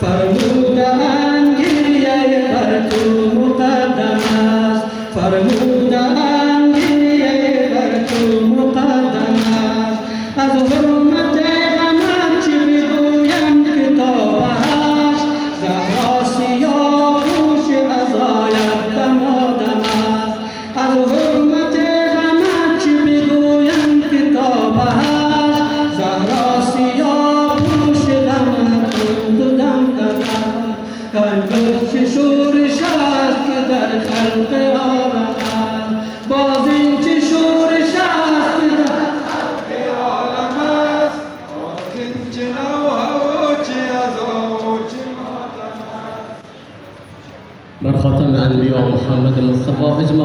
فرمودند گریه بر تو مقدم است. بودن گریه بر تو مقدم است. از حرمت غمت چه بگویم که تا بهشت زهرا سیاه پوش عزایت دمادم است. از حرمت غمت چه بگویم که تا بهشت زهرا سیاه پوش غمت دو دم دارد. قلب شورش است که در خلق عالم است، باز این چه شورش است که در خلق عالم است، باز این چه نوحه و چه عزا و چه ماتم است. بر خاتم انبیا محمد مصطفی اجماع